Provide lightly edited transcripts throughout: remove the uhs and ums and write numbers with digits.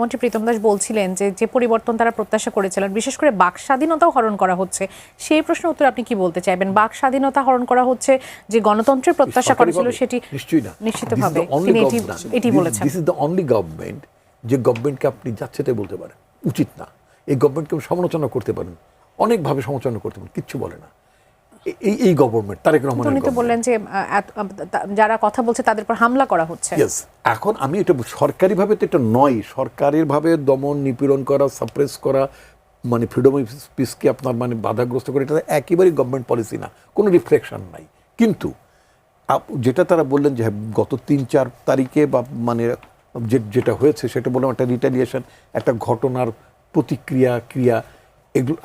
মন্ত্রী প্রীতম দাস বলছিলেন যে যে পরিবর্তন তারা প্রত্যাশা করেছিলেন, বিশেষ করে বাক স্বাধীনতাও হরণ করা হচ্ছে, সেই প্রশ্নের উত্তর আপনি কি বলতে চাইবেন? বাক স্বাধীনতা হরণ করা হচ্ছে, যে গণতন্ত্রের প্রত্যাশা করেছিল সেটি নিশ্চয়ই না, নিশ্চিতভাবে তিনি এটি বলেছেন। This is the only government যে গভর্নমেন্টকে আপনি যাচ্ছে তাই বলতে পারেন, উচিত না। এই গভর্নমেন্টকে সমালোচনা করতে পারেন, অনেকভাবে সমালোচনা করতে পারেন, কিচ্ছু বলে না। এই গভর্নমেন্ট তারেক রহমানের উনি তো বললেন যে যারা কথা বলছে তাদের উপর হামলা করা হচ্ছে। ইয়েস, এখন আমি এটা সরকারিভাবে তো এটা নয়, সরকারিভাবে দমন নিপীড়ন করা, সাপ্রেস করা, মানে ফ্রিডম অফ স্পিচকে আপনার মানে বাধাগ্রস্ত করে, এটা একেবারেই গভর্নমেন্ট পলিসি না, কোনো রিফ্লেকশন নাই। কিন্তু যেটা তারা বললেন যে গত 3-4 তারিখে বা মানে যেটা হয়েছে সেটা বললাম একটা রিটালিয়েশন, একটা ঘটনার প্রতিক্রিয়া ক্রিয়া, এগুলো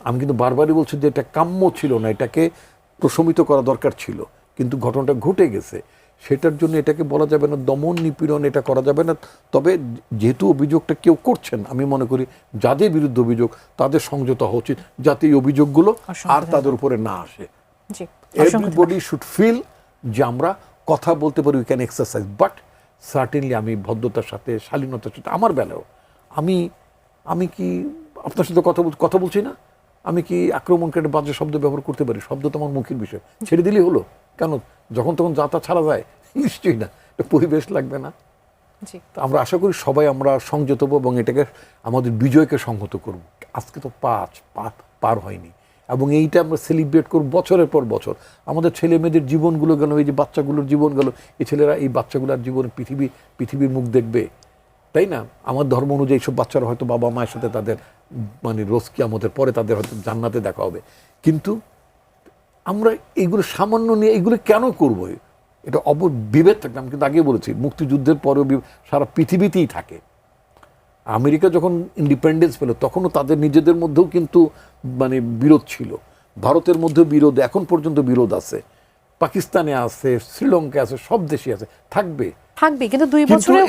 আমি কিন্তু বারবারই বলছি যে এটা কাম্য ছিল না, এটাকে প্রশমিত করা দরকার ছিল, কিন্তু ঘটনাটা ঘটে গেছে। সেটার জন্য এটাকে বলা যাবে না দমন নিপীড়ন, এটা করা যাবে না। তবে যেহেতু অভিযোগটা কেউ করছেন, আমি মনে করি যাদের বিরুদ্ধে অভিযোগ তাদের সংযত হওয়া উচিত, যাতে এই অভিযোগগুলো আর তাদের উপরে না আসে। এভরিবডি শুড ফিল যে আমরা কথা বলতে পারি, we can exercise, but certainly আমি ভদ্রতার সাথে, শালীনতার সাথে, আমার বেলাও আমি কি আপনার সাথে কথা বলছি না, আমি কি আক্রমণকারী বাজে শব্দ ব্যবহার করতে পারি? শব্দ তো আমার মুখের বিষয়, ছেড়ে দিলেই হলো কেন? যখন তখন যাতা ছাড়া যায়? নিশ্চয়ই না, এটা পরিবেশ লাগবে না। আমরা আশা করি সবাই আমরা সংযত হবো এবং এটাকে আমাদের বিজয়কে সংহত করব। আজকে তো পার হয়নি, এবং এইটা আমরা সেলিব্রেট করব বছরের পর বছর। আমাদের ছেলে মেয়েদের জীবনগুলো গেল, এই যে বাচ্চাগুলোর জীবন গেল, এই ছেলেরা এই বাচ্চাগুলোর জীবনে পৃথিবীর মুখ দেখবে, তাই না? আমার ধর্ম অনুযায়ী সব বাচ্চারা হয়তো বাবা মায়ের সাথে তাদের মানে রোজ কিয়ামতের পরে তাদের হয়তো জান্নাতে দেখা হবে, কিন্তু আমরা এইগুলো সামান্য নিয়ে এইগুলো কেন করবো? এটা বিভেদ থাকে। আমি কিন্তু আগে বলেছি, মুক্তিযুদ্ধের পরেও সারা পৃথিবীতেই থাকে। আমেরিকা যখন ইন্ডিপেন্ডেন্স পেল তখনও তাদের নিজেদের মধ্যেও কিন্তু মানে বিরোধ ছিল, ভারতের মধ্যেও বিরোধ, এখন পর্যন্ত বিরোধ আছে, পাকিস্তানে আছে, শ্রীলঙ্কা আছে, সব দেশে আছে, থাকবে। কিন্তু 2 বছরেও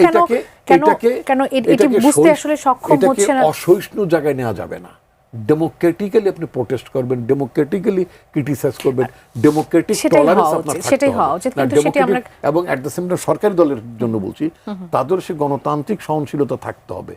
কেন এটি বুঝতে আসলে সক্ষম হচ্ছে না? অসহিষ্ণু জায়গায় নেওয়া যাবে না। ডেমোক্রেটিক্যালি আপনি প্রোটেস্ট করবেন, ডেমোক্রেটিক্যালি ক্রিটিসাইজ করবেন, ডেমোক্রেটিক টলারেন্স আপনার থাকতে হবে, এবং এট দ্য সেম টাইম সরকারি দলের জন্য বলছি, তাদের সে গণতান্ত্রিক সহনশীলতা থাকতে হবে।